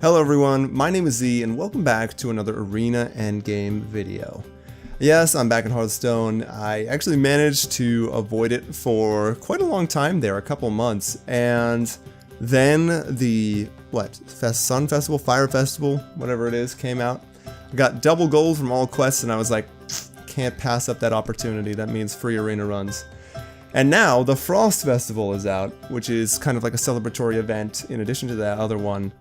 Hello everyone, my name is Z and welcome back to another Arena Endgame video. Yes, I'm back in Hearthstone. I actually managed to avoid it for quite a long time there, a couple months, and then the, Sun Festival, Fire Festival, whatever it is, came out. I got double gold from all quests and I was like, can't pass up that opportunity, that means free arena runs. And now the Frost Festival is out, which is kind of like a celebratory event in addition to that other one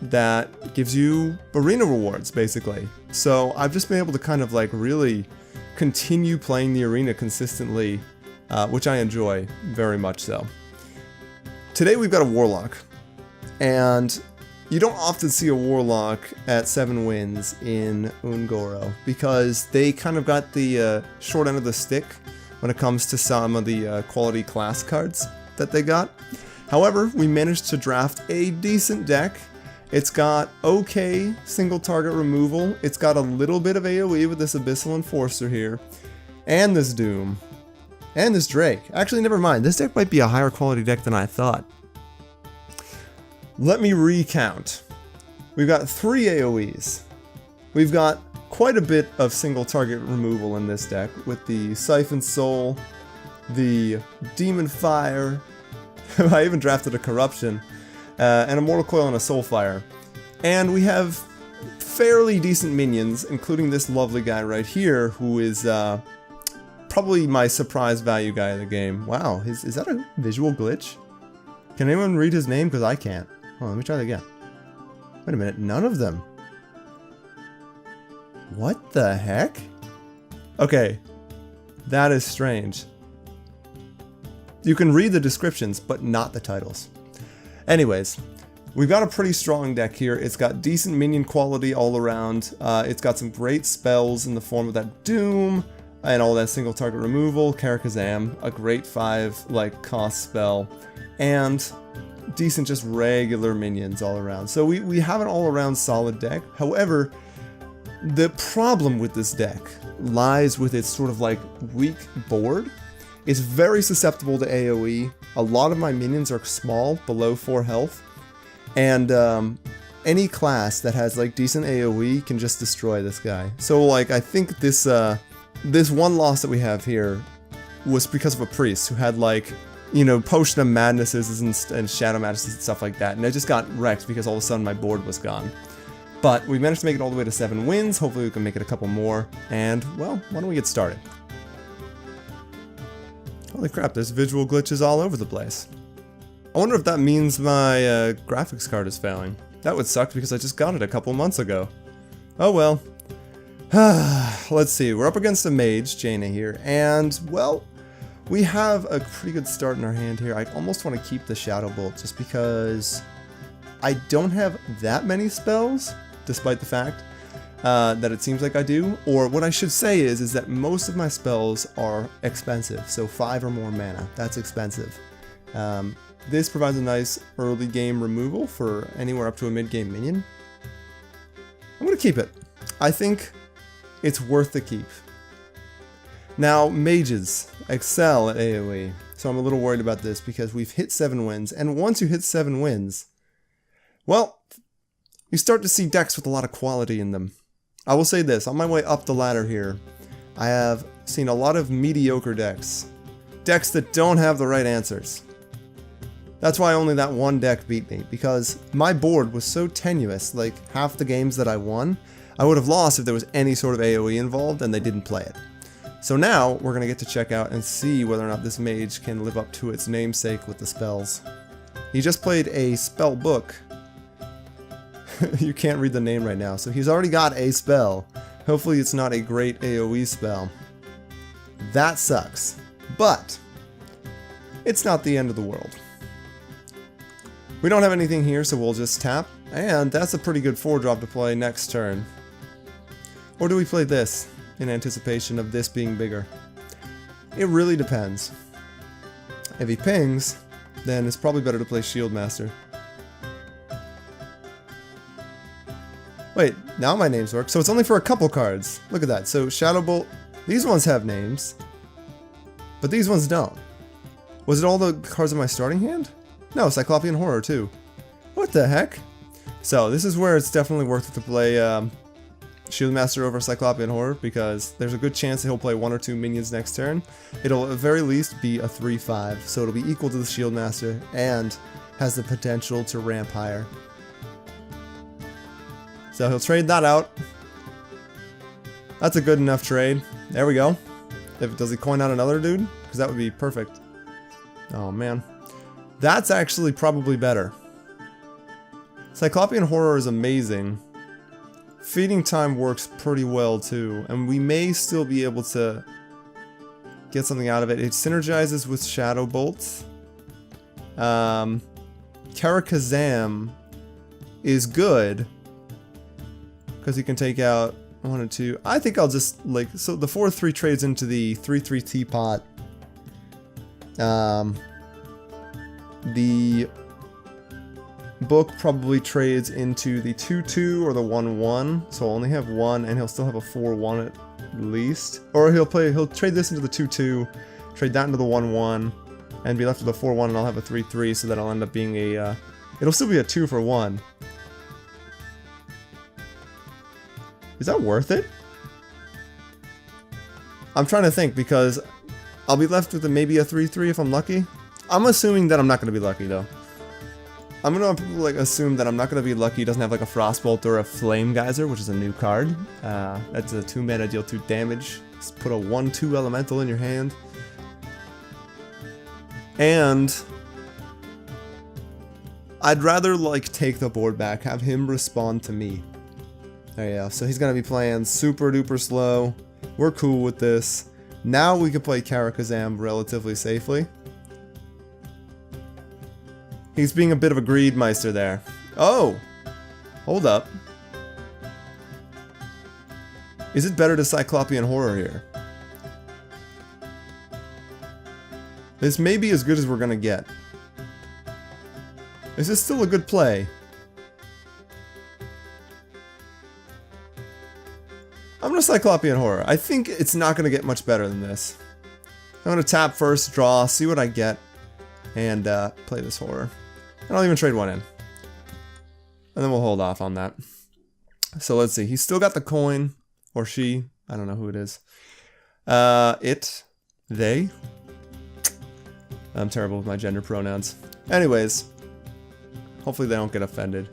that gives you arena rewards, basically. So I've just been able to kind of like really continue playing the arena consistently, which I enjoy very much so. Today we've got a Warlock, and you don't often see a Warlock at 7 wins in Ungoro because they kind of got the short end of the stick when it comes to some of the quality class cards that they got. However, we managed to draft a decent deck. It's got okay single target removal, it's got a little bit of AoE with this Abyssal Enforcer here, and this Doom, and this Drake. Actually, never mind, this deck might be a higher quality deck than I thought. Let me recount. We've got 3 AoEs. We've got quite a bit of single target removal in this deck with the Siphon Soul, the Demon Fire, I even drafted a Corruption, and a Mortal Coil and a Soulfire. And we have fairly decent minions, including this lovely guy right here, who is probably my surprise value guy of the game. Wow, is that a visual glitch? Can anyone read his name? Because I can't. Oh, let me try that again. Wait a minute, none of them. What the heck? Okay, that is strange. You can read the descriptions, but not the titles. Anyways, we've got a pretty strong deck here. It's got decent minion quality all around. It's got some great spells in the form of that Doom and all that single target removal. Karakazam, a great 5 cost spell, and decent just regular minions all around. So we have an all around solid deck. However, the problem with this deck lies with its sort of weak board. It's very susceptible to AoE. A lot of my minions are small, below 4 health, and any class that has decent AoE can just destroy this guy. So I think this this one loss that we have here was because of a priest who had Potion of Madnesses and Shadow Madnesses and stuff like that, and I just got wrecked because all of a sudden my board was gone. But we managed to make it all the way to 7 wins. Hopefully we can make it a couple more. And, well, why don't we get started? Holy crap, there's visual glitches all over the place. I wonder if that means my graphics card is failing. That would suck because I just got it a couple months ago. Oh well. Let's see, we're up against a mage, Jaina here, and, well, we have a pretty good start in our hand here. I almost want to keep the Shadow Bolt just because I don't have that many spells, despite the fact that it seems like I do. Or what I should say is that most of my spells are expensive, so 5 or more mana. That's expensive. This provides a nice early game removal for anywhere up to a mid-game minion. I'm going to keep it. I think it's worth the keep. Now, mages excel at AoE, so I'm a little worried about this because we've hit 7 wins, and once you hit 7 wins, well, you start to see decks with a lot of quality in them. I will say this, on my way up the ladder here, I have seen a lot of mediocre decks. Decks that don't have the right answers. That's why only that one deck beat me, because my board was so tenuous, half the games that I won, I would have lost if there was any sort of AoE involved and they didn't play it. So now, we're going to get to check out and see whether or not this mage can live up to its namesake with the spells. He just played a spell book. You can't read the name right now, so he's already got a spell. Hopefully it's not a great AoE spell. That sucks, but it's not the end of the world. We don't have anything here, so we'll just tap, and that's a pretty good 4-drop to play next turn. Or do we play this in anticipation of this being bigger? It really depends. If he pings, then it's probably better to play Shieldmaster. Wait, now my names work. So it's only for a couple cards. Look at that. So Shadow Bolt, these ones have names, but these ones don't. Was it all the cards in my starting hand? No, Cyclopean Horror too. What the heck? So this is where it's definitely worth it to play Shieldmaster over Cyclopean Horror, because there's a good chance that he'll play 1 or 2 minions next turn. It'll at the very least be a 3/5, so it'll be equal to the Shieldmaster and has the potential to ramp higher. So he'll trade that out. That's a good enough trade. There we go. Does he coin out another dude? Because that would be perfect. Oh man. That's actually probably better. Cyclopean Horror is amazing. Feeding Time works pretty well too, and we may still be able to get something out of it. It synergizes with Shadow Bolt. Karakazam is good because he can take out 1 and 2. I think I'll just so the 4/3 trades into the 3/3 teapot. The book probably trades into the 2/2 or the 1/1, so I'll only have 1, and he'll still have a 4/1 at least. Or he'll trade this into the 2/2, trade that into the 1/1, and be left with a 4/1, and I'll have a 3/3, so that I'll end up being a it'll still be a 2 for 1. Is that worth it? I'm trying to think, because I'll be left with maybe a 3/3 if I'm lucky. I'm assuming that I'm not going to be lucky though. I'm gonna assume that I'm not gonna be lucky. He doesn't have like a Frostbolt or a Flame Geyser, which is a new card. That's a 2 mana, deal 2 damage. Just put a 1/2 elemental in your hand. And I'd rather take the board back, have him respond to me. There you go. So he's gonna be playing super duper slow. We're cool with this. Now we can play Karakazam relatively safely. He's being a bit of a greedmeister there. Oh! Hold up. Is it better to Cyclopean Horror here? This may be as good as we're gonna get. Is this still a good play? I'm gonna Cyclopean Horror. I think it's not gonna get much better than this. I'm gonna tap first, draw, see what I get, and play this Horror. And I'll even trade 1 in. And then we'll hold off on that. So let's see. He's still got the coin. Or she. I don't know who it is. It. They. I'm terrible with my gender pronouns. Anyways. Hopefully they don't get offended.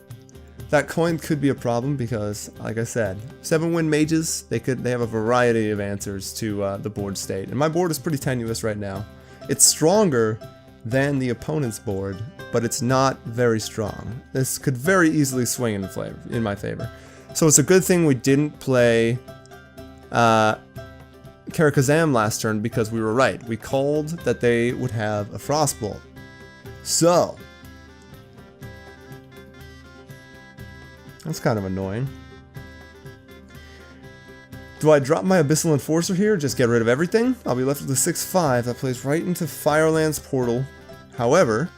That coin could be a problem because, like I said, 7-win mages, they have a variety of answers to the board state. And my board is pretty tenuous right now. It's stronger than the opponent's board, but it's not very strong. This could very easily swing in my favor. So it's a good thing we didn't play Karakazam last turn, because we were right. We called that they would have a Frostbolt. So that's kind of annoying. Do I drop my Abyssal Enforcer here? Just get rid of everything? I'll be left with a 6/5 that plays right into Fireland's Portal. However,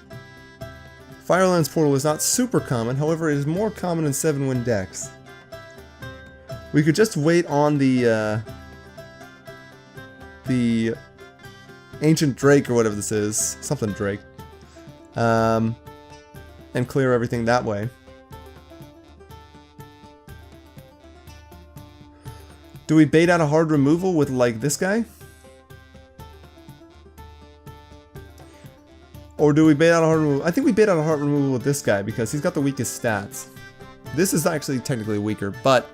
Fireland's Portal is not super common. However, it is more common in 7-win decks. We could just wait on the Ancient Drake or whatever this is. Something Drake. And clear everything that way. Do we bait out a hard removal with, this guy? Or do we bait out a hard removal? I think we bait out a hard removal with this guy because he's got the weakest stats. This is actually technically weaker, but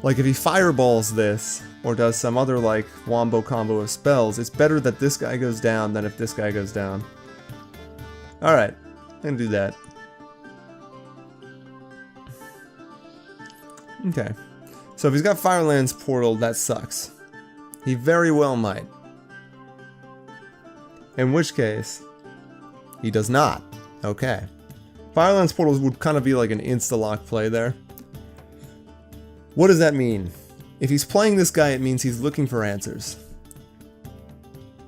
if he fireballs this, or does some other, wombo combo of spells, it's better that this guy goes down than if this guy goes down. Alright, I'm gonna do that. Okay. So if he's got Fireland's Portal, that sucks. He very well might. In which case, he does not. Okay. Fireland's Portal would kind of be like an insta-lock play there. What does that mean? If he's playing this guy, it means he's looking for answers.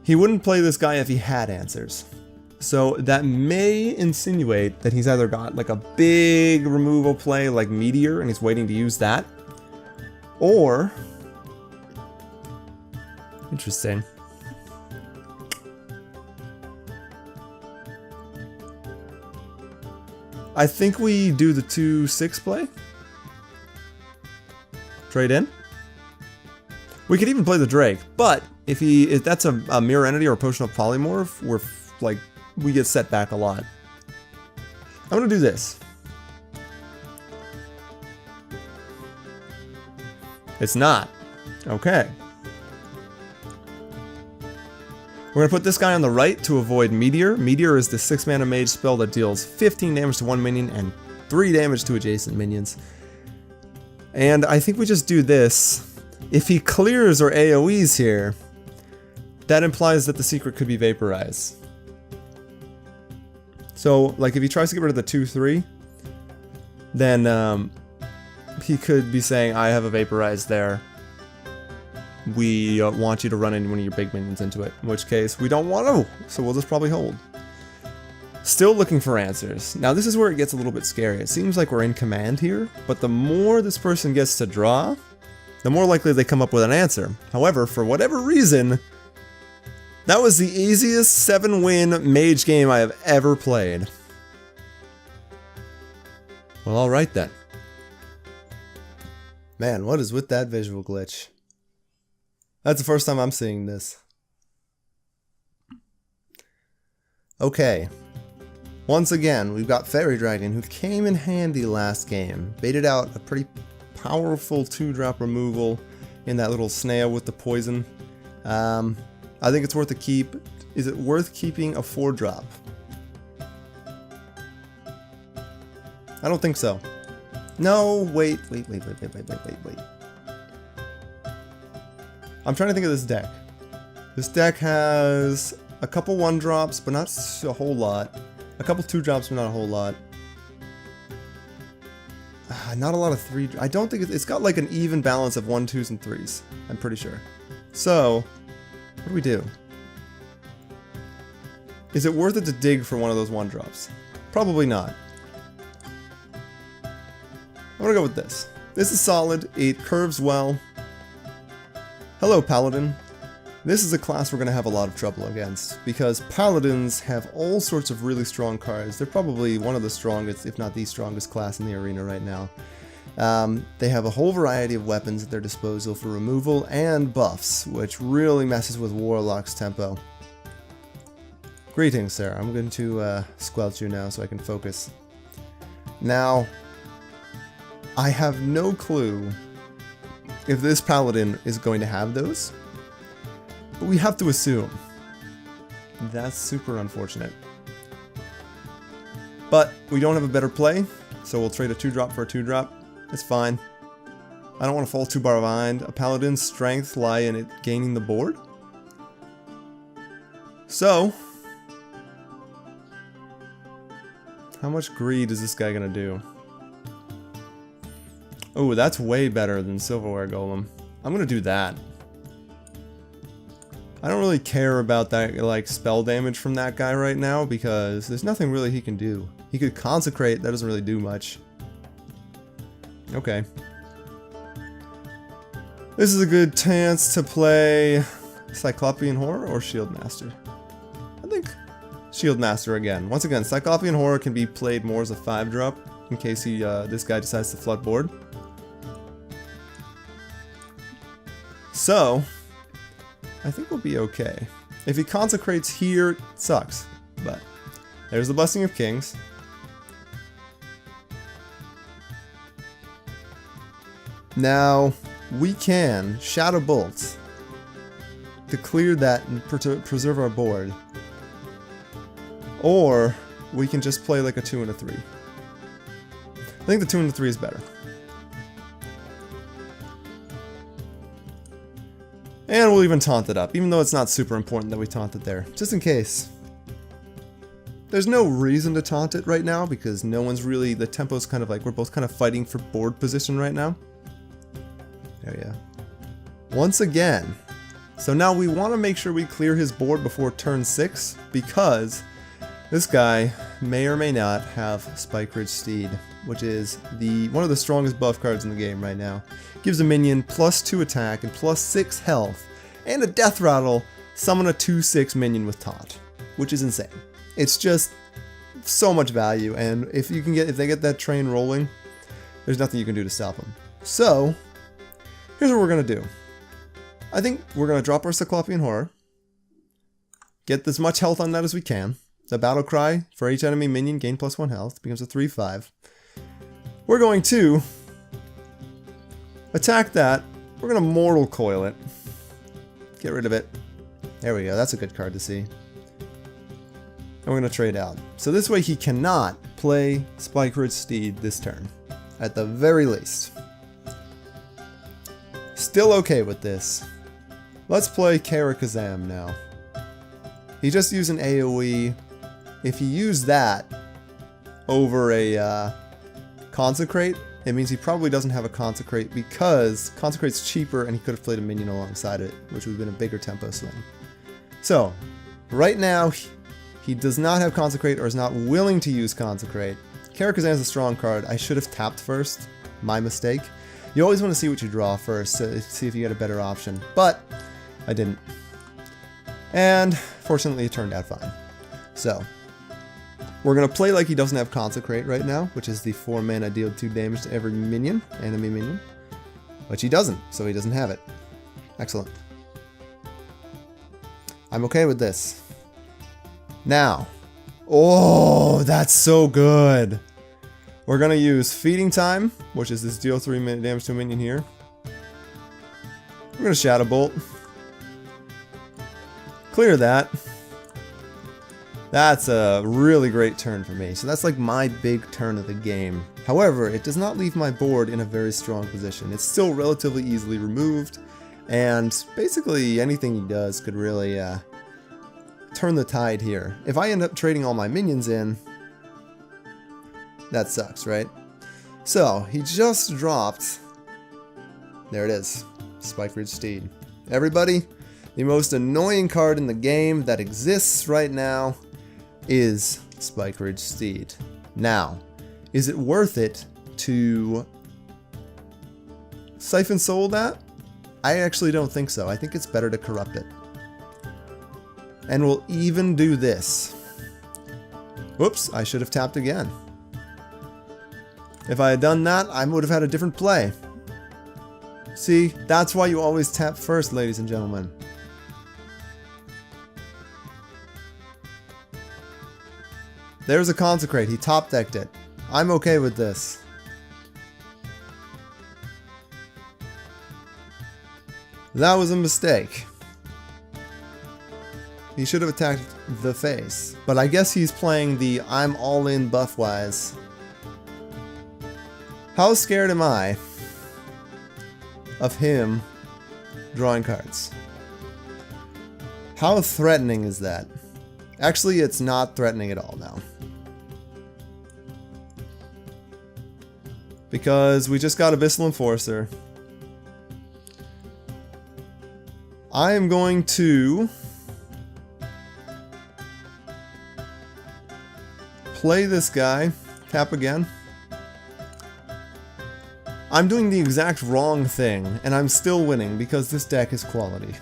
He wouldn't play this guy if he had answers. So that may insinuate that he's either got a big removal play like Meteor and he's waiting to use that. Or, interesting. I think we do the 2/6 play. Trade in. We could even play the Drake, but if that's a mirror entity or a potion of polymorph, we get set back a lot. I'm gonna do this. It's not. Okay. We're gonna put this guy on the right to avoid Meteor. Meteor is the 6-mana mage spell that deals 15 damage to one minion and 3 damage to adjacent minions. And I think we just do this. If he clears or AoEs here, that implies that the secret could be Vaporize. So, like, if he tries to get rid of the 2/3, then he could be saying, I have a Vaporize there. We want you to run in one of your big minions into it, in which case we don't want to, so we'll just probably hold. Still looking for answers. Now this is where it gets a little bit scary. It seems like we're in command here, but the more this person gets to draw, the more likely they come up with an answer. However, for whatever reason, that was the easiest 7-win mage game I have ever played. Well, alright then. Man, what is with that visual glitch? That's the first time I'm seeing this. Okay. Once again, we've got Fairy Dragon, who came in handy last game. Baited out a pretty powerful 2-drop removal in that little snail with the poison. I think it's worth a keep. Is it worth keeping a 4-drop? I don't think so. No, wait. I'm trying to think of this deck. This deck has a couple 1-drops, but not a whole lot. A couple 2-drops, but not a whole lot. Not a lot of 3. I don't think it's got like an even balance of 1s, 2s, and 3s. I'm pretty sure. So, what do we do? Is it worth it to dig for one of those 1-drops? Probably not. I'm gonna go with this. This is solid. It curves well. Hello, Paladin. This is a class we're going to have a lot of trouble against, because Paladins have all sorts of really strong cards. They're probably one of the strongest, if not the strongest class in the arena right now. They have a whole variety of weapons at their disposal for removal and buffs, which really messes with Warlock's tempo. Greetings, sir. I'm going to squelch you now so I can focus. Now, I have no clue if this Paladin is going to have those, but we have to assume. That's super unfortunate. But we don't have a better play, so we'll trade a 2-drop for a 2-drop. It's fine. I don't want to fall too far behind. A Paladin's strength lie in it gaining the board. So, how much greed is this guy gonna do? Oh, that's way better than Silverware Golem. I'm gonna do that. I don't really care about that, like, spell damage from that guy right now, because there's nothing really he can do. He could Consecrate, that doesn't really do much. Okay. This is a good chance to play Cyclopean Horror or Shield Master. I think Shield Master again. Once again, Cyclopean Horror can be played more as a 5-drop, in case this guy decides to flood board. So, I think we'll be okay. If he Consecrates here, it sucks. But, there's the Blessing of Kings. Now, we can Shadow Bolt to clear that and preserve our board. Or, we can just play like a 2 and a 3. I think the 2 and the 3 is better. And we'll even taunt it up, even though it's not super important that we taunt it there, just in case. There's no reason to taunt it right now, because no one's really, the tempo's kind of like, we're both kind of fighting for board position right now. There, yeah. Once again. So now we want to make sure we clear his board before turn 6, because this guy may or may not have Spike Ridge Steed, which is one of the strongest buff cards in the game right now. Gives a minion +2 attack and +6 health, and a Death Rattle, summon a 2/6 minion with taunt, which is insane. It's just so much value, and if they get that train rolling, there's nothing you can do to stop them. So, here's what we're gonna do. I think we're gonna drop our Cyclopean Horror, get as much health on that as we can. The battle cry for each enemy minion gain +1 health becomes a 3/5. We're going to attack that. We're gonna Mortal Coil it. Get rid of it. There we go. That's a good card to see. And we're gonna trade out. So this way he cannot play Spike Ridge Steed this turn, at the very least. Still okay with this. Let's play Karakazam now. He just used an AoE. If he used that over a Consecrate, it means he probably doesn't have a Consecrate because Consecrate's cheaper and he could have played a minion alongside it, which would have been a bigger tempo swing. So, right now, he does not have Consecrate or is not willing to use Consecrate. Karakazam is a strong card. I should have tapped first. My mistake. You always want to see what you draw first to see if you get a better option, but I didn't. And fortunately it turned out fine. So, we're going to play like he doesn't have Consecrate right now, which is the 4 mana deal 2 damage to every minion, enemy minion. Which he doesn't, so he doesn't have it. Excellent. I'm okay with this. Now, oh, that's so good. We're going to use Feeding Time, which is this deal 3 minute damage to a minion here. We're going to Shadow Bolt. Clear that. That's a really great turn for me. So that's like my big turn of the game. However, it does not leave my board in a very strong position. It's still relatively easily removed, and basically anything he does could really turn the tide here. If I end up trading all my minions in, that sucks, right? So, he just dropped, there it is, Spike Ridge Steed. Everybody, the most annoying card in the game that exists right now is Spike Ridge Steed. Now, is it worth it to Siphon Soul that? I actually don't think so. I think it's better to corrupt it. And we'll even do this. Whoops, I should have tapped again. If I had done that, I would have had a different play. See, that's why you always tap first, ladies and gentlemen. There's a Consecrate. He top decked it. I'm okay with this. That was a mistake. He should have attacked the face. But I guess he's playing the I'm all in buff-wise. How scared am I of him drawing cards? How threatening is that? Actually, it's not threatening at all now. Because we just got Abyssal Enforcer. I am going to play this guy. Tap again. I'm doing the exact wrong thing, and I'm still winning because this deck is quality.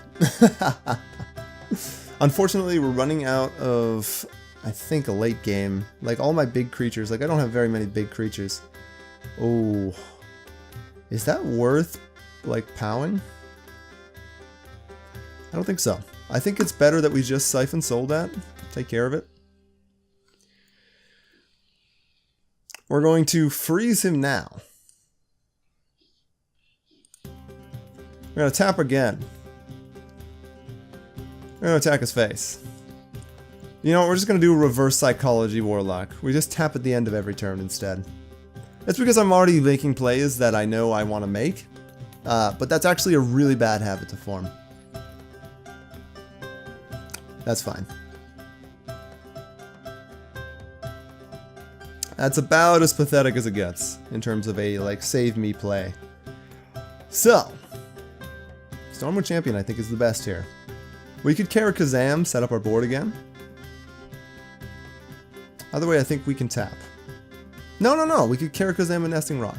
Unfortunately, we're running out of, I think, a late game. Like, all my big creatures. Like, I don't have very many big creatures. Oh. Is that worth, like, powing? I don't think so. I think it's better that we just Siphon Soul that. Take care of it. We're going to freeze him now. We're going to tap again. We're going to attack his face. You know what, we're just going to do a reverse psychology Warlock. We just tap at the end of every turn instead. It's because I'm already making plays that I know I want to make. But that's actually a really bad habit to form. That's fine. That's about as pathetic as it gets in terms of a, like, save me play. So, Stormwind Champion I think is the best here. We could Karakazam, set up our board again. Either way, I think we can tap. No, we could Karakazam and Nesting Rock.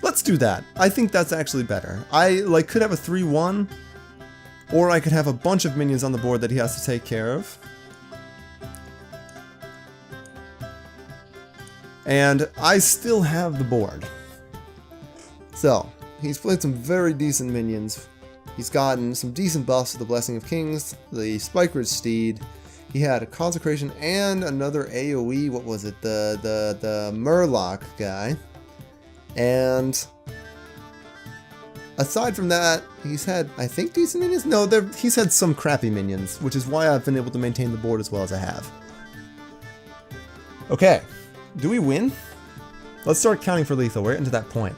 Let's do that. I think that's actually better. I, like, could have a 3-1, Or I could have a bunch of minions on the board that he has to take care of. And I still have the board. So, he's played some very decent minions. He's gotten some decent buffs with the Blessing of Kings, the Spike-Ridge Steed. He had a Consecration and another AoE, what was it, the Murloc guy. And aside from that, he's had, I think, decent minions? No, he's had some crappy minions, which is why I've been able to maintain the board as well as I have. Okay, do we win? Let's start counting for lethal. We're getting to that point.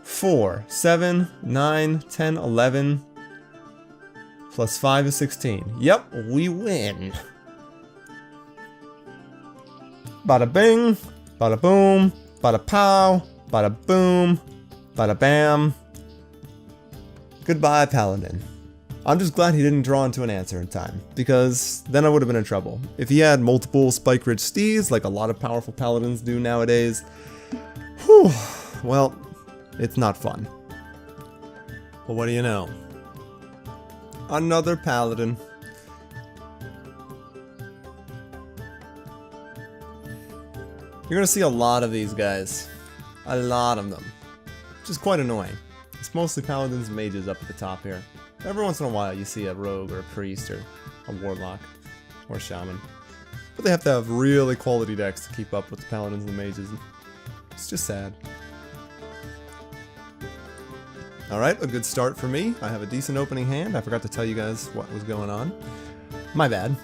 4, 7, 9, 10, 11, plus 5 is 16. Yep, we win. Bada bing, bada boom, bada pow, bada boom, bada bam. Goodbye, Paladin. I'm just glad he didn't draw into an answer in time, because then I would have been in trouble. If he had multiple Spike-Ridge Steeds, like a lot of powerful Paladins do nowadays, whew, well, it's not fun. But what do you know? Another Paladin. You're gonna see a lot of these guys. A lot of them. Which is quite annoying. It's mostly Paladins and Mages up at the top here. Every once in a while you see a Rogue or a Priest or a Warlock or a Shaman. But they have to have really quality decks to keep up with the Paladins and the Mages. It's just sad. Alright, a good start for me. I have a decent opening hand. I forgot to tell you guys what was going on. My bad.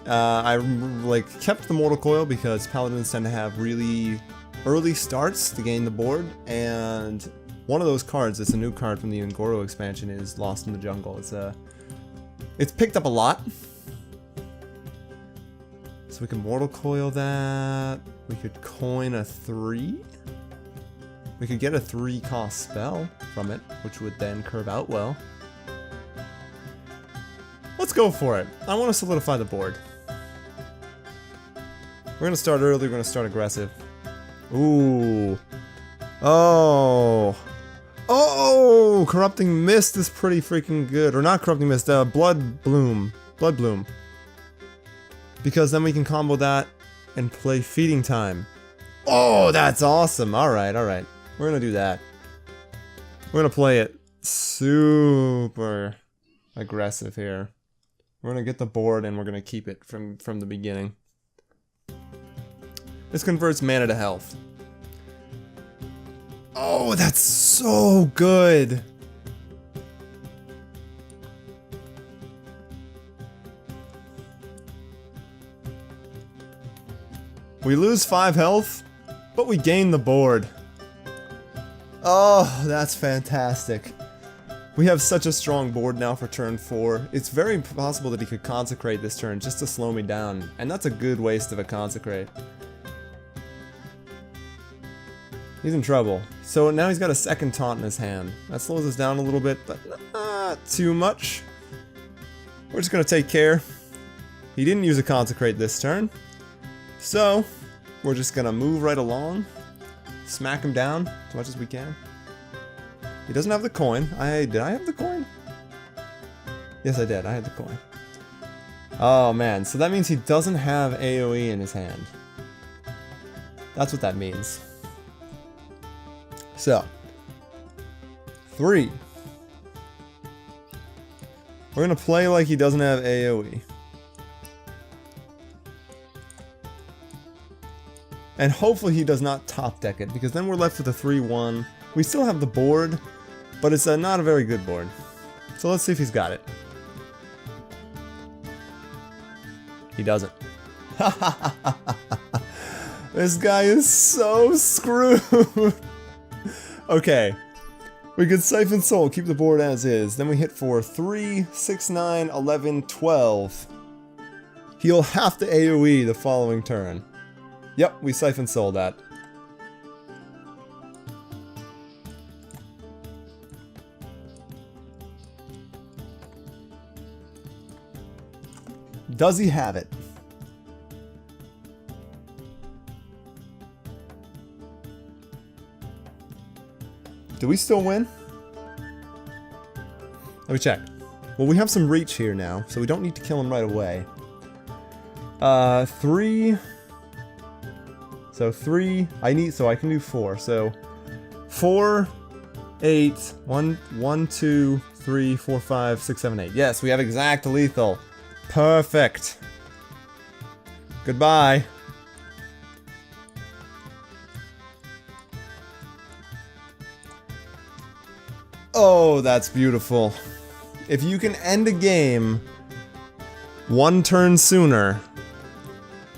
I kept the Mortal Coil because Paladins tend to have really early starts to gain the board, and one of those cards, it's a new card from the Ngoro expansion, is Lost in the Jungle. It's picked up a lot. So we can Mortal Coil that. We could coin a 3. We could get a 3-cost spell from it, which would then curve out well. Let's go for it. I want to solidify the board. We're going to start early, we're going to start aggressive. Ooh. Oh. Oh! Corrupting Mist is pretty freaking good. Or not Corrupting Mist, Blood Bloom. Blood Bloom. Because then we can combo that and play Feeding Time. Oh, that's awesome. Alright, alright. We're gonna do that. We're gonna play it super aggressive here. We're gonna get the board and we're gonna keep it from the beginning. This converts mana to health. Oh, that's so good! We lose 5 health, but we gain the board. Oh, that's fantastic. We have such a strong board now for turn 4. It's very possible that he could consecrate this turn just to slow me down, and that's a good waste of a consecrate. He's in trouble. So now he's got a second taunt in his hand. That slows us down a little bit, but not too much. We're just gonna take care. He didn't use a consecrate this turn, so we're just gonna move right along. Smack him down as much as we can. He doesn't have the coin. Did I have the coin? Yes, I did. I had the coin. Oh man, so that means he doesn't have AoE in his hand. That's what that means. So, 3. We're gonna play like he doesn't have AoE. And hopefully he does not top deck it, because then we're left with a 3-1. We still have the board, but it's not a very good board. So let's see if he's got it. He doesn't. This guy is so screwed. Okay. We could Siphon Soul, keep the board as is. Then we hit for 3, 6, 9, 11, 12. He'll have to AoE the following turn. Yep, we Siphon Soul that. Does he have it? Do we still win? Let me check. Well, we have some reach here now, so we don't need to kill him right away. 3. So 3. So I can do 4. So 4, 8, 1, 2, 3, 4, 5, 6, 7, 8. Yes, we have exact lethal. Perfect. Goodbye. Oh, that's beautiful. If you can end a game 1 turn sooner,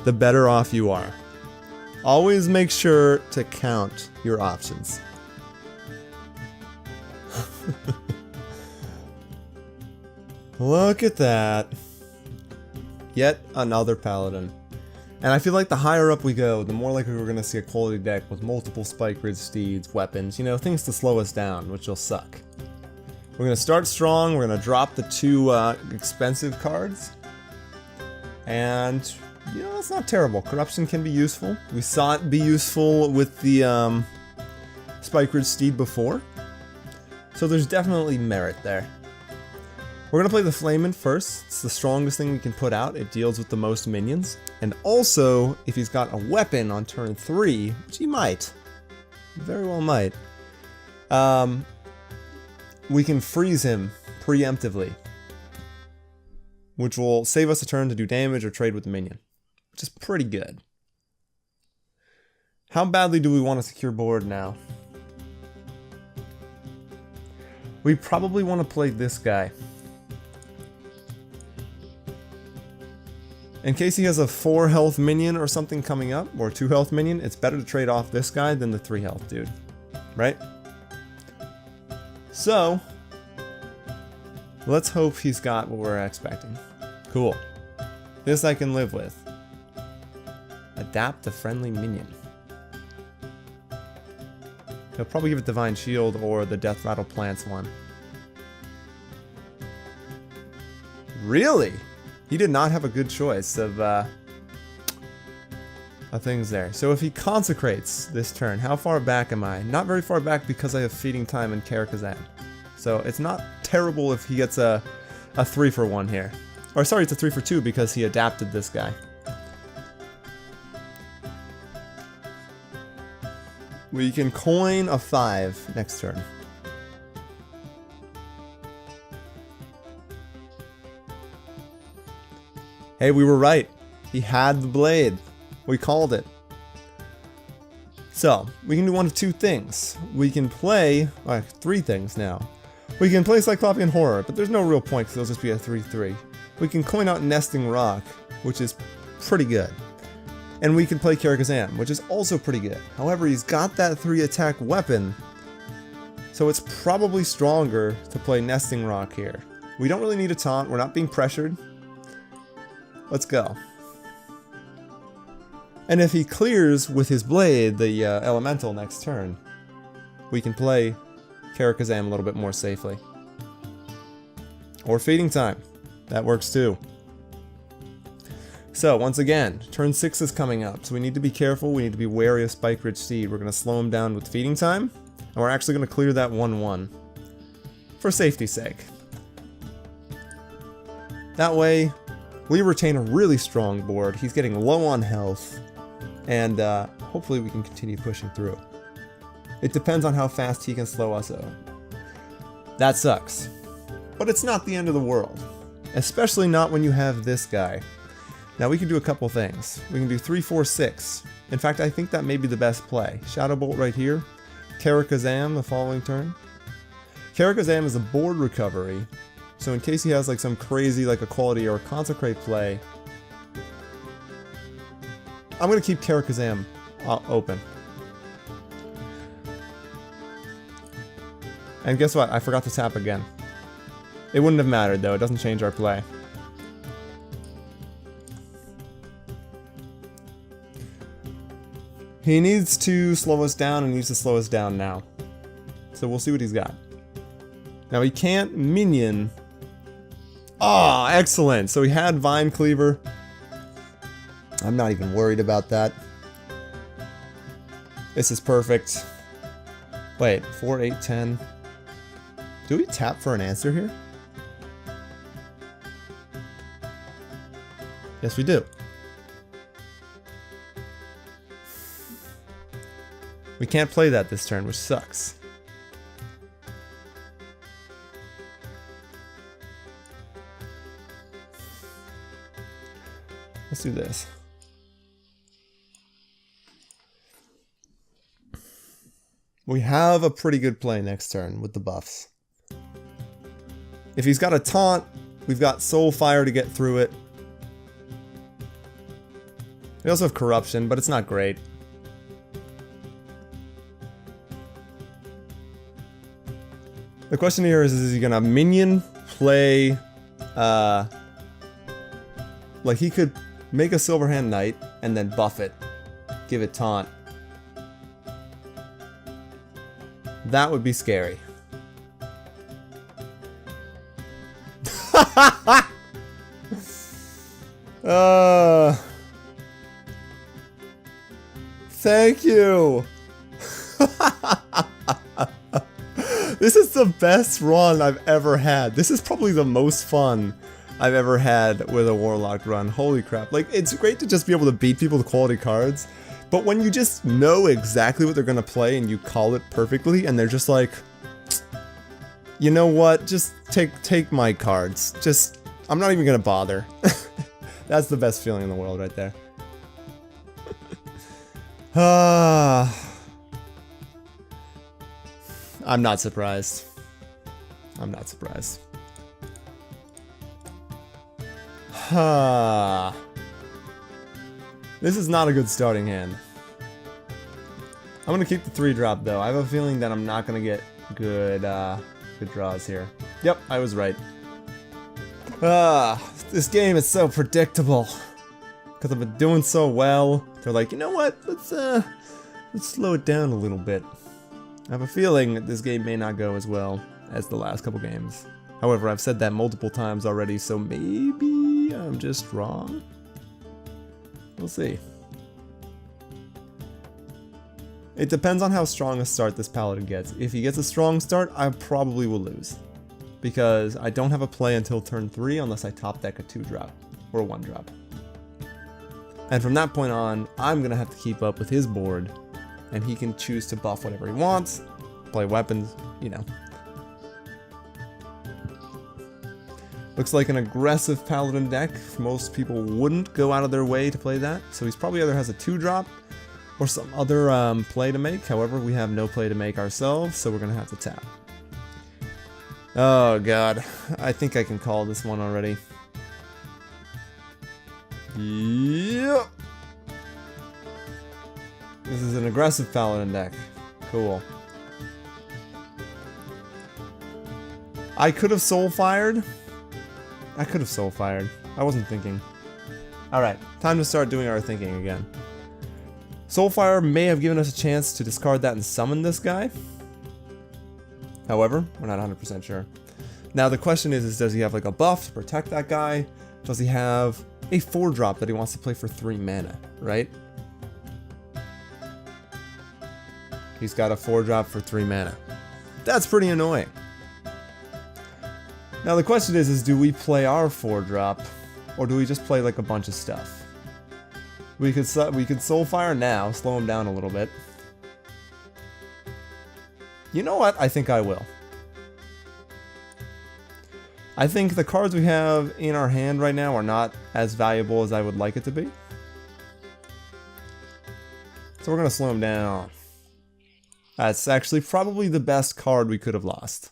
the better off you are. Always make sure to count your options. Look at that. Yet another paladin. And I feel like the higher up we go, the more likely we're going to see a quality deck with multiple spike ridge steeds, weapons, you know, things to slow us down, which will suck. We're going to start strong, we're going to drop the 2 expensive cards. And, you know, that's not terrible. Corruption can be useful. We saw it be useful with the spike ridge steed before. So there's definitely merit there. We're going to play the Flamen first. It's the strongest thing we can put out. It deals with the most minions. And also, if he's got a weapon on turn 3, which he might, very well might, we can freeze him preemptively, which will save us a turn to do damage or trade with the minion, which is pretty good. How badly do we want to secure board now? We probably want to play this guy. In case he has a 4 health minion or something coming up, or 2 health minion, it's better to trade off this guy than the 3 health dude. Right? So, let's hope he's got what we're expecting. Cool. This I can live with. Adapt a friendly minion. He'll probably give it Divine Shield or the Death Rattle Plants one. Really? He did not have a good choice of things there. So if he consecrates this turn, how far back am I? Not very far back because I have Feeding Time and Karakazan. So it's not terrible if he gets a 3 for 1 here. Or sorry, it's a 3 for 2 because he adapted this guy. We can coin a 5 next turn. Hey, we were right. He had the blade. We called it. So, we can do one of 2 things. We can play, 3 things now. We can play Cyclopean Horror, but there's no real point because it'll just be a 3/3. We can coin out Nesting Rock, which is pretty good. And we can play Karakazan, which is also pretty good. However, he's got that 3 attack weapon, so it's probably stronger to play Nesting Rock here. We don't really need a taunt, we're not being pressured. Let's go. And if he clears with his blade the elemental next turn, we can play Karakazam a little bit more safely. Or Feeding Time. That works too. So, once again, turn 6 is coming up, so we need to be careful, we need to be wary of Spike Ridge Steed. We're going to slow him down with Feeding Time, and we're actually going to clear that 1/1. For safety's sake. That way, we retain a really strong board, he's getting low on health, and hopefully we can continue pushing through. It depends on how fast he can slow us out. That sucks. But it's not the end of the world. Especially not when you have this guy. Now we can do a couple things. We can do 3, 4, 6. In fact, I think that may be the best play. Shadow Bolt right here. Karakazam the following turn. Karakazam is a board recovery. So in case he has like some crazy like Equality or Consecrate play, I'm going to keep Karakazam open. And guess what? I forgot to tap again. It wouldn't have mattered though, it doesn't change our play. He needs to slow us down and needs to slow us down now. So we'll see what he's got. Now he can't minion. Ah, excellent! So he had Vine Cleaver. I'm not even worried about that. This is perfect. Wait, 4, 8, 10. Do we tap for an answer here? Yes, we do. We can't play that this turn, which sucks. Let's do this. We have a pretty good play next turn with the buffs. If he's got a taunt, we've got Soulfire to get through it. We also have Corruption, but it's not great. The question here is he gonna minion play, like he could make a Silverhand Knight and then buff it, give it taunt. That would be scary. Thank you. This is the best run I've ever had. This is probably the most fun I've ever had with a Warlock run. Holy crap. Like, it's great to just be able to beat people with quality cards, but when you just know exactly what they're gonna play and you call it perfectly, and they're just like, you know what, just take my cards. Just, I'm not even gonna bother. That's the best feeling in the world right there. I'm not surprised. I'm not surprised. This is not a good starting hand. I'm gonna keep the 3-drop though. I have a feeling that I'm not gonna get good good draws here. Yep, I was right. This game is so predictable. Because I've been doing so well. They're like, you know what? Let's slow it down a little bit. I have a feeling that this game may not go as well as the last couple games. However, I've said that multiple times already, so maybe I'm just wrong. We'll see. It depends on how strong a start this Paladin gets. If he gets a strong start, I probably will lose. Because I don't have a play until turn 3 unless I top deck a 2-drop or a 1-drop. And from that point on, I'm going to have to keep up with his board. And he can choose to buff whatever he wants, play weapons, you know. Looks like an aggressive Paladin deck. Most people wouldn't go out of their way to play that. So he's probably either has a 2-drop or some other play to make. However, we have no play to make ourselves, so we're going to have to tap. Oh god, I think I can call this one already. Yep. This is an aggressive Paladin deck. Cool. I could have Soulfired. I could have Soulfired. I wasn't thinking. Alright, time to start doing our thinking again. Soulfire may have given us a chance to discard that and summon this guy. However, we're not 100% sure. Now the question is does he have like a buff to protect that guy? Does he have a 4-drop that he wants to play for 3 mana, right? He's got a 4-drop for 3 mana. That's pretty annoying. Now the question is do we play our 4-drop, or do we just play like a bunch of stuff? We could Soulfire now, slow him down a little bit. You know what? I think I will. I think the cards we have in our hand right now are not as valuable as I would like it to be. So we're going to slow him down. That's actually probably the best card we could have lost.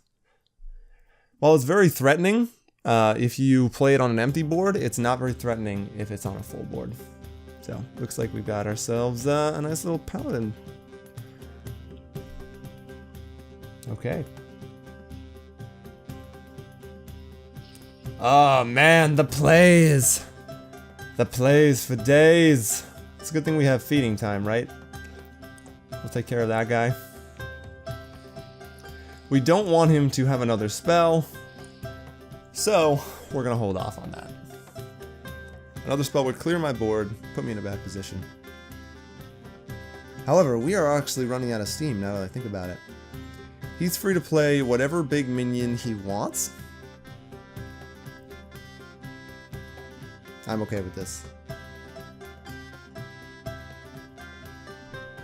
While it's very threatening, if you play it on an empty board, it's not very threatening if it's on a full board. So, looks like we've got ourselves a nice little Paladin. Okay. Oh man, the plays! The plays for days! It's a good thing we have feeding time, right? We'll take care of that guy. We don't want him to have another spell, so we're gonna hold off on that. Another spell would clear my board, put me in a bad position. However, we are actually running out of steam now that I think about it. He's free to play whatever big minion he wants. I'm okay with this.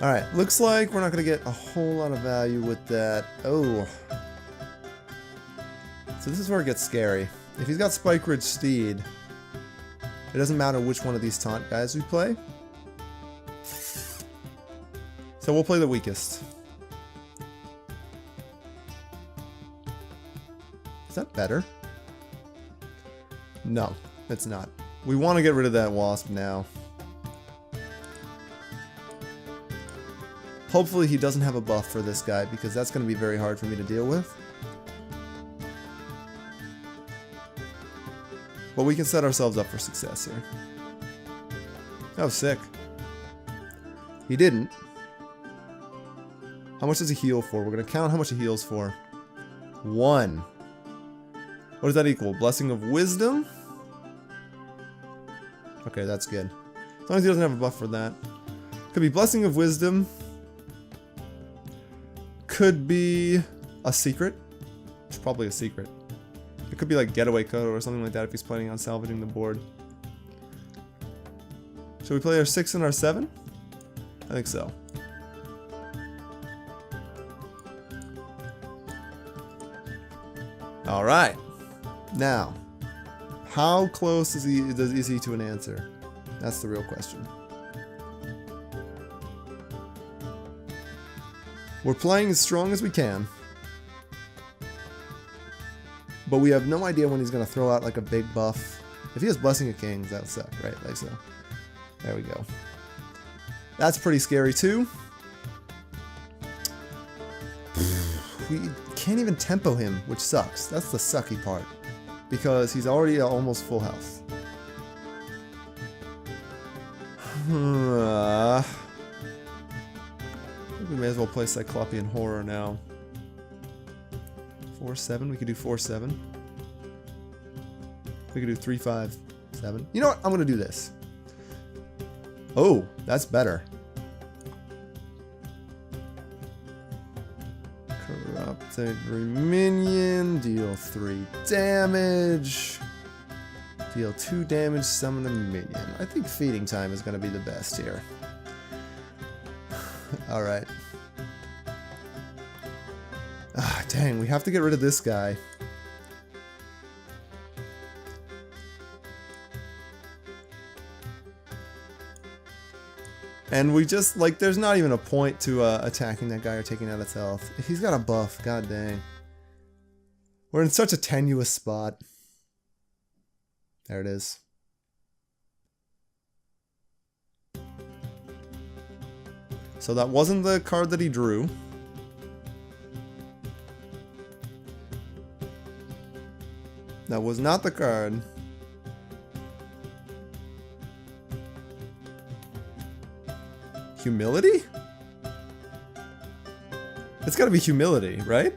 Alright, looks like we're not going to get a whole lot of value with that. Oh. So this is where it gets scary. If he's got Spike Ridge Steed, it doesn't matter which one of these taunt guys we play. So we'll play the weakest. Is that better? No, it's not. We want to get rid of that wasp now. Hopefully he doesn't have a buff for this guy, because that's going to be very hard for me to deal with. But we can set ourselves up for success here. Oh, sick. He didn't. How much does he heal for? We're going to count how much he heals for. 1. What does that equal? Blessing of Wisdom? Okay, that's good. As long as he doesn't have a buff for that. Could be Blessing of Wisdom. Could be a secret. It's probably a secret. It could be like Getaway Code or something like that if he's planning on salvaging the board. Should we play our 6 and our 7? I think so. Alright. Now, how close is he to an answer? That's the real question. We're playing as strong as we can. But we have no idea when he's going to throw out like a big buff. If he has Blessing of Kings, that would suck, right? Like so. There we go. That's pretty scary too. We can't even tempo him, which sucks. That's the sucky part. Because he's already almost full health. I think we may as well play Cyclopean Horror now. 4-7, we could do 4-7. We could do 3-5-7. You know what? I'm gonna do this. Oh, that's better. Corrupt every minion, deal 3 damage. Deal 2 damage, summon a minion. I think Feeding Time is gonna be the best here. Alright. Ah, dang, we have to get rid of this guy. And we just, like, there's not even a point to attacking that guy or taking out its health. If he's got a buff, god dang. We're in such a tenuous spot. There it is. So that wasn't the card that he drew. That was not the card. Humility? It's gotta be humility, right?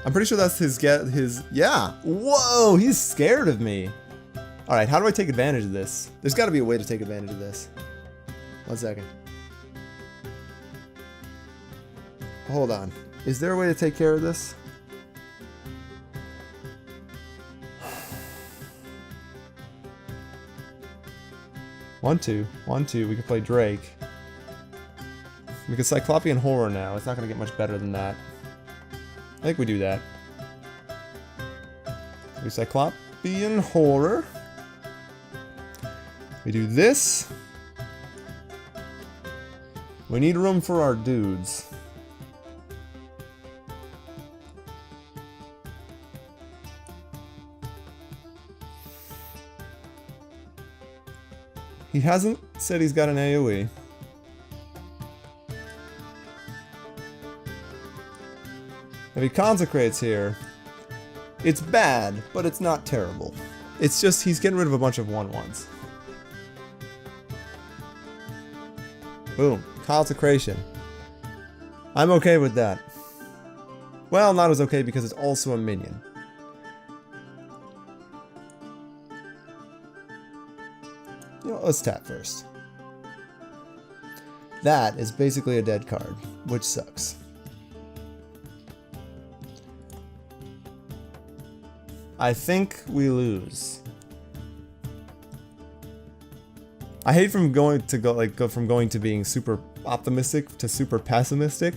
I'm pretty sure that's his yeah. Whoa, he's scared of me. Alright, how do I take advantage of this? There's gotta be a way to take advantage of this. 1 second. Hold on. Is there a way to take care of this? One, two. We could play Drake. We could Cyclopean Horror now. It's not going to get much better than that. I think we do that. We Cyclopean Horror. We do this. We need room for our dudes. He hasn't said he's got an AoE. If he consecrates here, it's bad, but it's not terrible. It's just he's getting rid of a bunch of 1/1s. Boom. Consecration. I'm okay with that. Well, not as okay because it's also a minion. You know, let's tap first. That is basically a dead card, which sucks. I think we lose. I hate from going to being super optimistic to super pessimistic,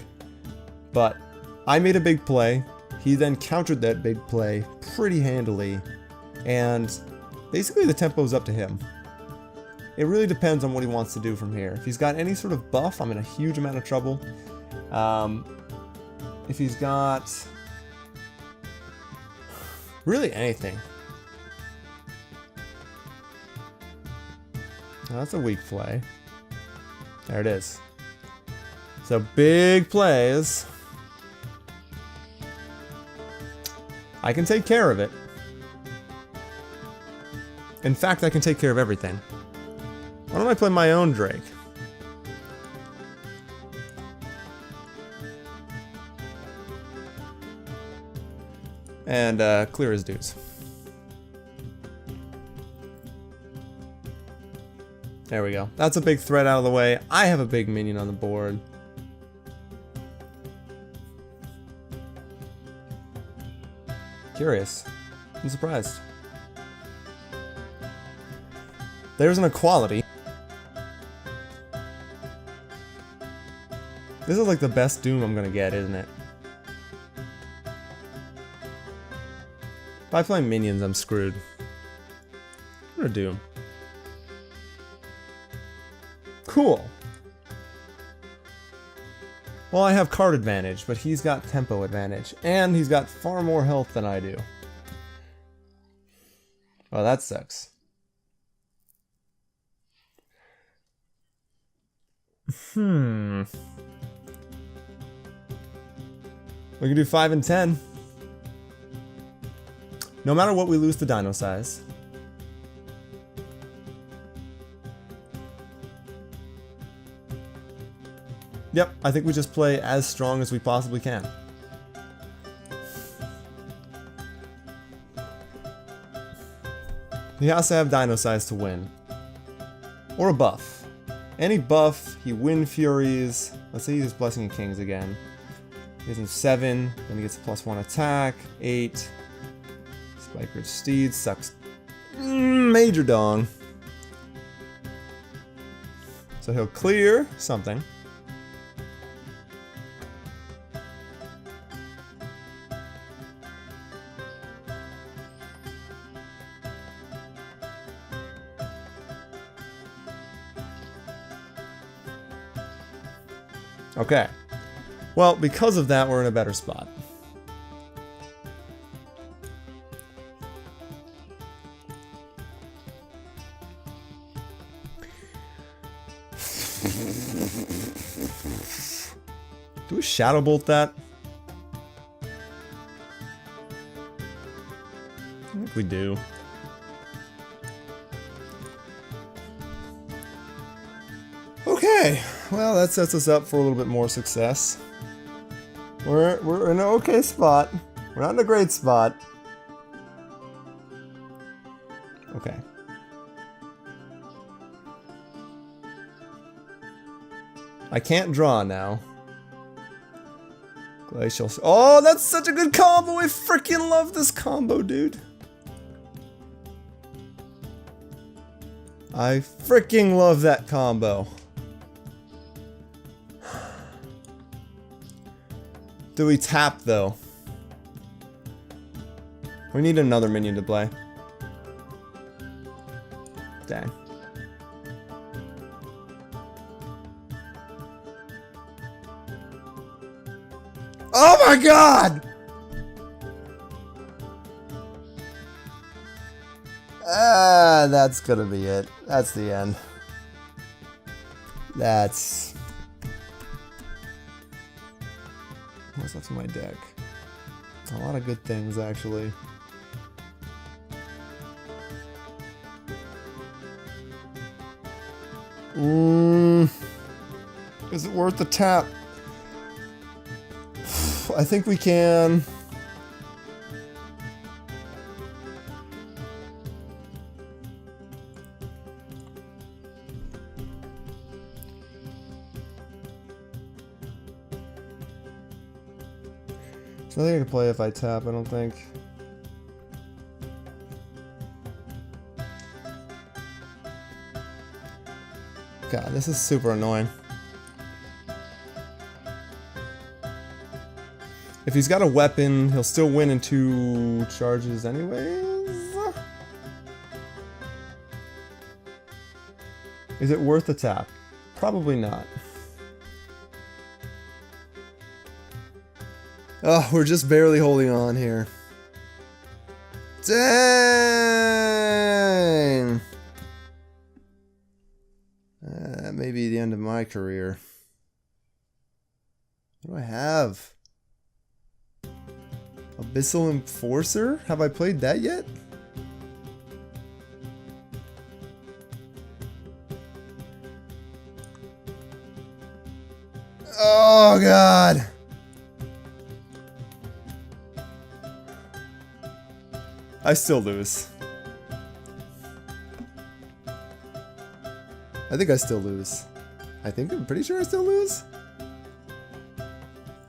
but I made a big play. He then countered that big play pretty handily, and basically the tempo is up to him. It really depends on what he wants to do from here. If he's got any sort of buff, I'm in a huge amount of trouble. If he's got really anything. Oh, that's a weak play. There it is. So big plays. I can take care of it. In fact, I can take care of everything. Why don't I play my own Drake? And clear his dudes. There we go. That's a big threat out of the way. I have a big minion on the board. Curious. I'm surprised. There's an equality. This is like the best Doom I'm gonna get, isn't it? If I play minions, I'm screwed. I'm gonna Doom. Cool. Well, I have card advantage, but he's got tempo advantage, and he's got far more health than I do. Oh, that sucks. We can do 5 and 10. No matter what, we lose the dino size. Yep, I think we just play as strong as we possibly can. He has to have dino size to win. Or a buff. Any buff, he Wind Furies. Let's say he uses Blessing of Kings again. He gives him 7, then he gets a +1 attack, 8. Spiker Steed sucks. Major dong. So he'll clear something. Okay. Well, because of that, we're in a better spot. Do we Shadow Bolt that? I think we do. Okay, well that sets us up for a little bit more success. We're in an okay spot. We're not in a great spot. Okay. I can't draw now. Glacial. Oh, that's such a good combo! I freaking love this combo, dude. I freaking love that combo. Do we tap, though? We need another minion to play. Dang. Oh my god! That's gonna be it. That's the end. That's... What's left in my deck? A lot of good things, actually. Is it worth the tap? I think we can. There's nothing I can play if I tap, I don't think. God, this is super annoying. If he's got a weapon, he'll still win in 2 charges anyways. Is it worth the tap? Probably not. Oh, we're just barely holding on here. Dang! That may be the end of my career. What do I have? Abyssal Enforcer? Have I played that yet? Oh God! I still lose. I think I still lose. I'm pretty sure I still lose.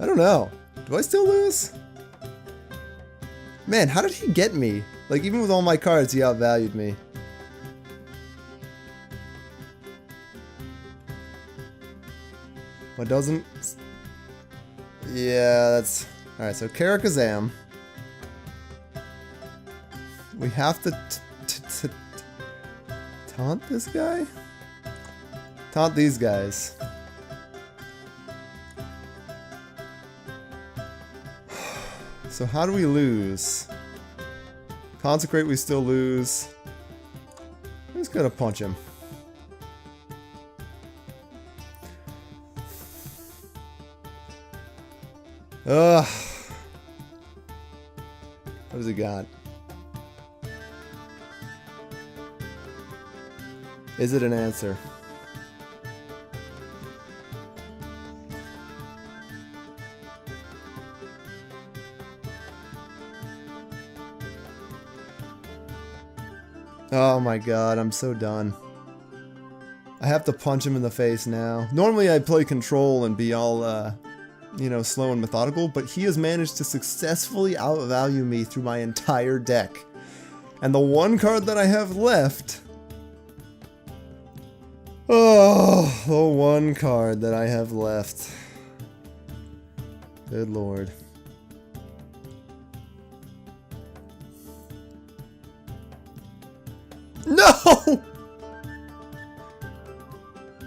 I don't know. Do I still lose? Man, how did he get me? Like, even with all my cards, he outvalued me. What doesn't? Yeah, that's... Alright, so Karakazam. We have to taunt this guy? Taunt these guys. So how do we lose? Consecrate, we still lose. I'm just gonna punch him. Ugh. What has he got? Is it an answer? Oh my God, I'm so done. I have to punch him in the face now. Normally I'd play control and be all, you know, slow and methodical, but he has managed to successfully outvalue me through my entire deck. And the one card that I have left... Oh, the one card that I have left. Good Lord. No!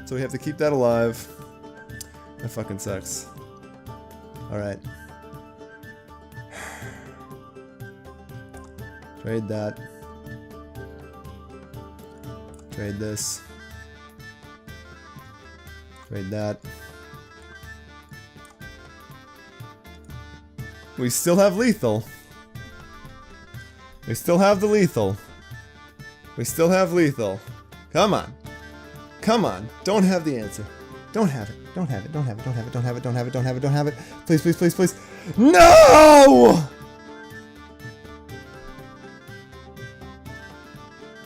So we have to keep that alive. That fucking sucks. Alright. Trade that. Trade this. Trade that. We still have lethal. We still have the lethal. We still have lethal. Come on. Come on. Don't have the answer. Don't have it. Don't have it. Don't have it. Don't have it. Don't have it. Don't have it. Don't have it. Don't have it. Please, please, please, please. No!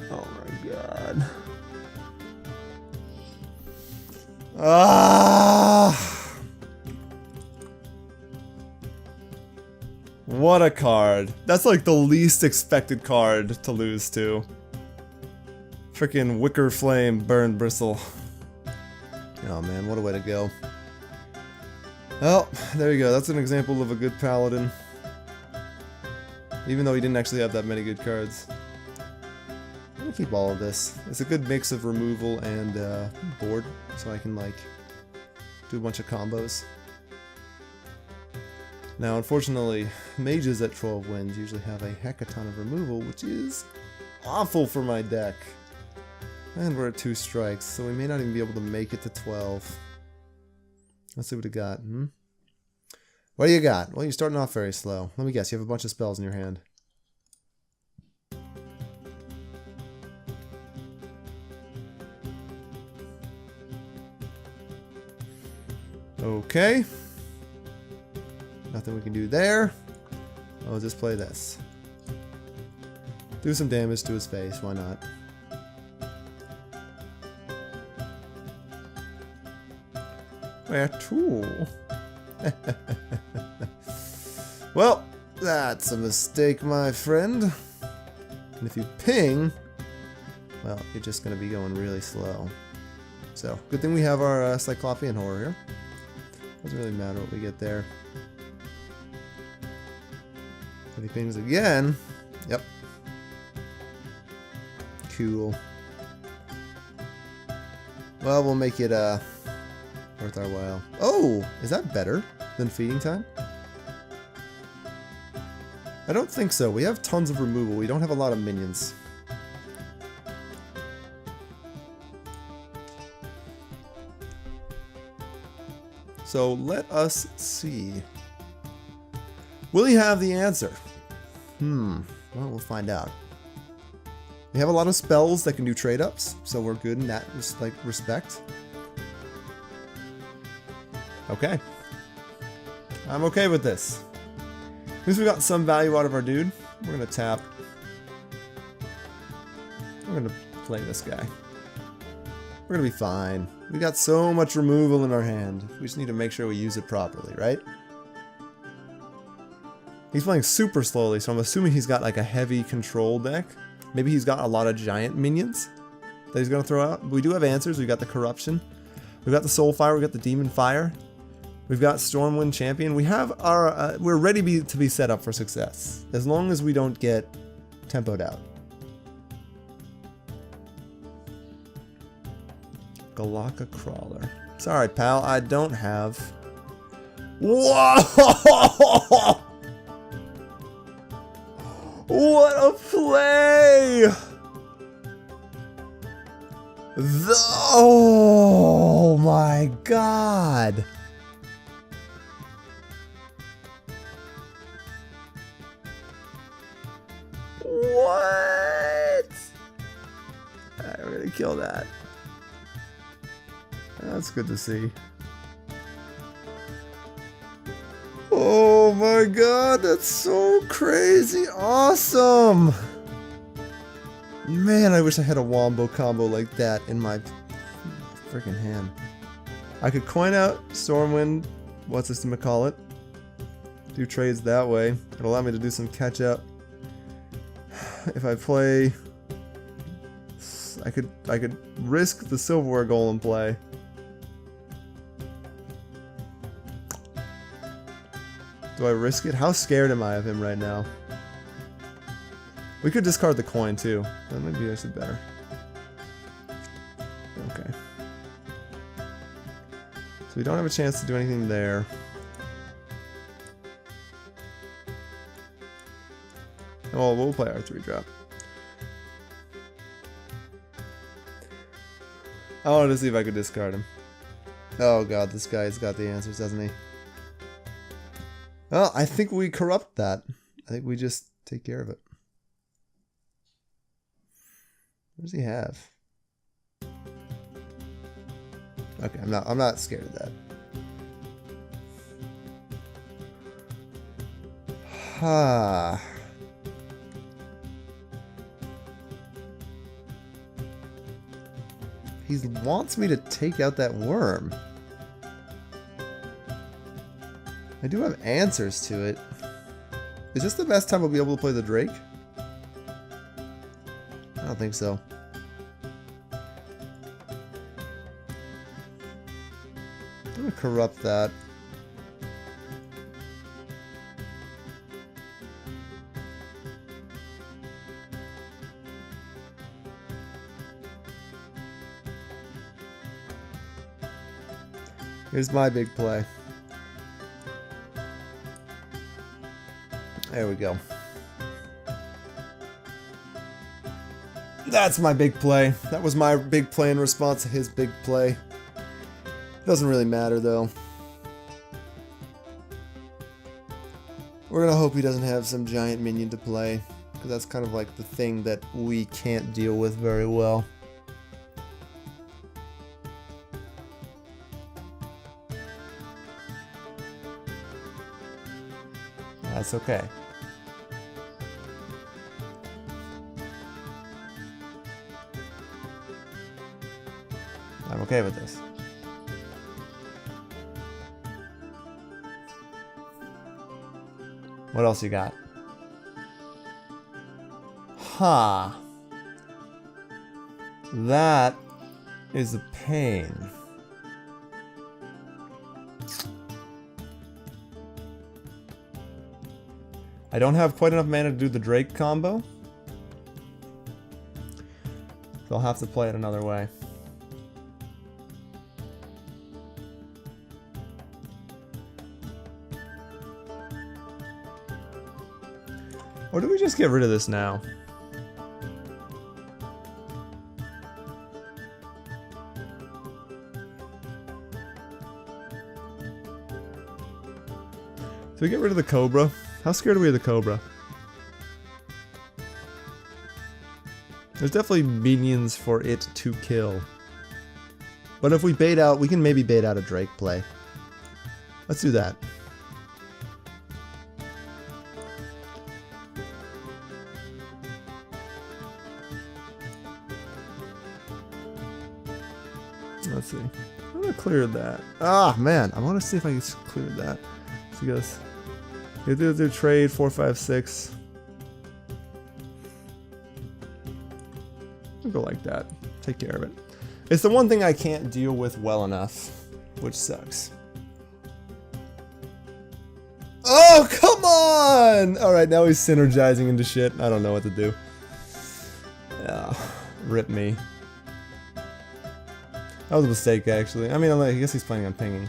Oh my God. Ah! What a card. That's like the least expected card to lose to. Frickin' Wicker Flame, Burn Bristle. Oh man, what a way to go. Well, there you go. That's an example of a good paladin. Even though he didn't actually have that many good cards. I'm gonna keep all of this. It's a good mix of removal and board, so I can like do a bunch of combos. Now, unfortunately, mages at 12 wins usually have a heck a ton of removal, which is awful for my deck. And we're at 2 strikes, so we may not even be able to make it to 12. Let's see what we got. What do you got? Well, you're starting off very slow. Let me guess, you have a bunch of spells in your hand. Okay. Nothing we can do there. I'll just play this. Do some damage to his face, why not? Where to? Well, that's a mistake, my friend. And if you ping, well, you're just gonna be going really slow. So, good thing we have our Cyclopean horror here. Doesn't really matter what we get there. Heavy things again. Yep. Cool. Well, we'll make it worth our while. Oh, is that better than feeding time? I don't think so. We have tons of removal. We don't have a lot of minions. So let us see. Will he have the answer? Well, we'll find out. We have a lot of spells that can do trade-ups, so we're good in that respect. Okay. I'm okay with this. At least we got some value out of our dude. We're gonna tap. We're gonna play this guy. We're gonna be fine. We got so much removal in our hand. We just need to make sure we use it properly, right? He's playing super slowly, so I'm assuming he's got like a heavy control deck. Maybe he's got a lot of giant minions that he's gonna throw out. But we do have answers. We've got the Corruption. We've got the Soul Fire. We've got the Demon Fire. We've got Stormwind Champion. We have our, we're ready to be set up for success. As long as we don't get tempoed out. Galaka Crawler. Sorry, pal. I don't have... Whoa! What a play! Oh my god! What? Alright, we're gonna kill that. That's good to see. Oh my god, that's so crazy awesome! Man, I wish I had a wombo combo like that in my freaking hand. I could coin out Stormwind, what's this to call it? Do trades that way. It'll allow me to do some catch up. If I play... I could risk the Silverware Golem play. Do I risk it? How scared am I of him right now? We could discard the coin too. That might be actually better. Okay. So we don't have a chance to do anything there. Oh, we'll play our 3-drop. I wanted to see if I could discard him. Oh god, this guy's got the answers, doesn't he? Well, I think we corrupt that. I think we just take care of it. What does he have? Okay, I'm not scared of that. Ha. He wants me to take out that worm. I do have answers to it. Is this the best time we'll be able to play the Drake? I don't think so. I'm gonna corrupt that. Here's my big play. There we go. That's my big play. That was my big play in response to his big play. Doesn't really matter though. We're gonna hope he doesn't have some giant minion to play, because that's kind of like the thing that we can't deal with very well. That's okay. I'm okay with this. What else you got? Huh. That is a pain. I don't have quite enough mana to do the Drake combo. So I'll have to play it another way. Or do we just get rid of this now? Do we get rid of the Cobra? How scared are we of the Cobra? There's definitely minions for it to kill. But if we bait out, we can maybe bait out a Drake play. Let's do that. Let's see. I'm gonna clear that. Ah, man. I want to see if I can clear that. So he goes. You do trade 4, 5, 6. We'll go like that. Take care of it. It's the one thing I can't deal with well enough, which sucks. Oh, come on! Alright, now he's synergizing into shit. I don't know what to do. Yeah, rip me. That was a mistake, actually. I mean, I guess he's planning on pinging.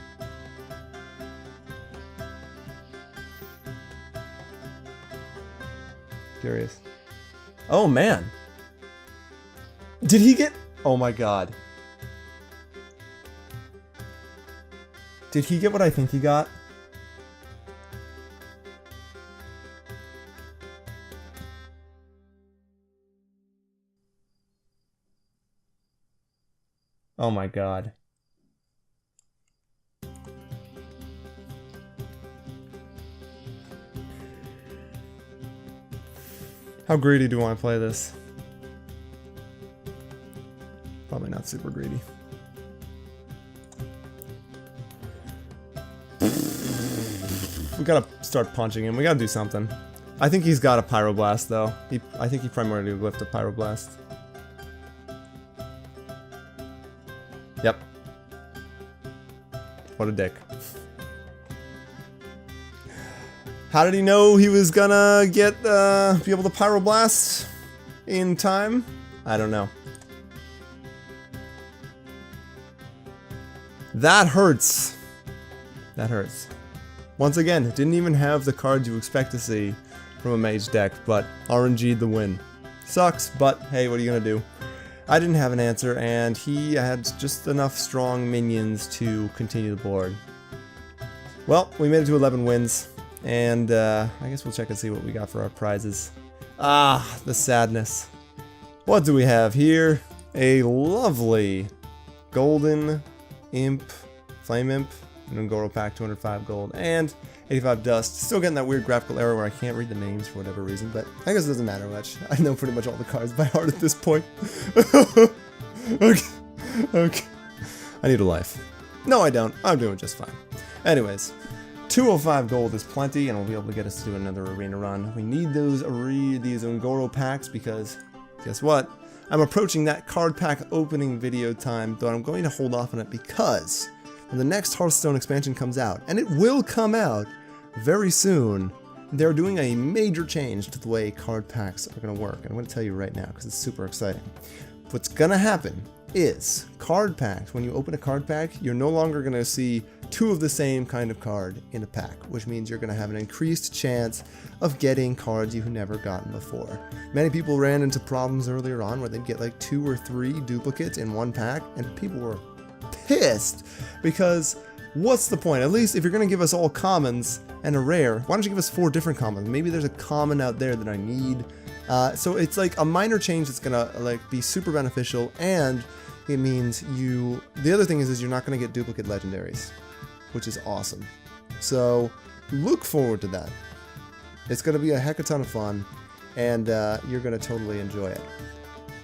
Curious. Oh, man. Did he get... Oh, my God. Did he get what I think he got? Oh, my God. How greedy do I want to play this? Probably not super greedy. We gotta start punching him. We gotta do something. I think he's got a Pyroblast though. I think he primarily lifts a Pyroblast. Yep. What a dick. How did he know he was gonna get be able to Pyroblast in time? I don't know. That hurts. That hurts. Once again, didn't even have the cards you expect to see from a mage deck, but RNG'd the win. Sucks, but hey, what are you gonna do? I didn't have an answer, and he had just enough strong minions to continue the board. Well, we made it to 11 wins, and I guess we'll check and see what we got for our prizes. Ah, the sadness. What do we have here? A lovely Golden Imp, Flame Imp, and Ungoro pack, 205 gold, and 85 dust. Still getting that weird graphical error where I can't read the names for whatever reason, but I guess it doesn't matter much. I know pretty much all the cards by heart at this point. Okay. I need a life. No, I don't. I'm doing just fine. Anyways, 205 gold is plenty, and we'll be able to get us to do another arena run. We need these Ungoro packs because, guess what? I'm approaching that card pack opening video time, though I'm going to hold off on it because when the next Hearthstone expansion comes out, and it will come out very soon, they're doing a major change to the way card packs are going to work. And I'm going to tell you right now because it's super exciting. What's going to happen is card packs, when you open a card pack, you're no longer going to see two of the same kind of card in a pack, which means you're going to have an increased chance of getting cards you've never gotten before. Many people ran into problems earlier on where they'd get like 2 or 3 duplicates in one pack, and people were pissed because what's the point? At least if you're going to give us all commons and a rare, why don't you give us 4 different commons? Maybe there's a common out there that I need. So it's like a minor change that's gonna like be super beneficial, and it means the other thing is you're not gonna get duplicate legendaries, which is awesome. So look forward to that. It's gonna be a heck of a ton of fun, and you're gonna totally enjoy it.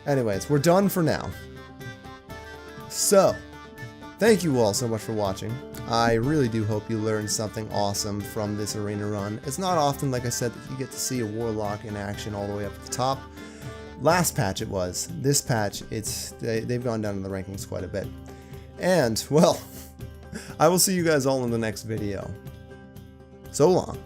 Anyways, we're done for now. So thank you all so much for watching. I really do hope you learned something awesome from this arena run. It's not often, like I said, that you get to see a Warlock in action all the way up at the top. Last patch it was. This patch, they've gone down in the rankings quite a bit. And, well, I will see you guys all in the next video. So long.